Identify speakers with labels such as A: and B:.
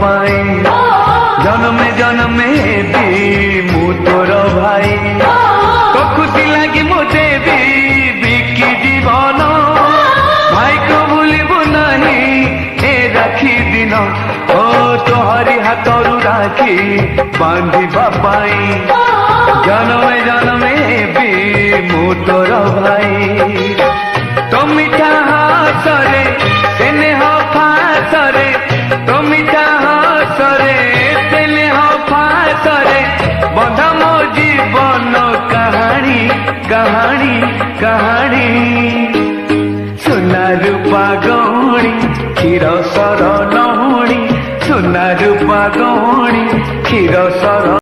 A: पाई जन्मे जन्मे भी मु तोर भाई तो खुशी लगी मु देवी बिकी जीवन भाई को भूलबू नहीं ए राखी दिन ओ तोहरी हाथरू राखी बांधिबा पाई जन्मे जन्मे भी मु तोर भाई तो मिठा हासरे स्नेह फासरे तो मिठा हासरे स्नेह फासरे बंधा मो जीवन कहानी कहानी कहानी सुना रूपा गौणी क्षीर सर नहुणी सुना रूपा गौणी क्षीर सर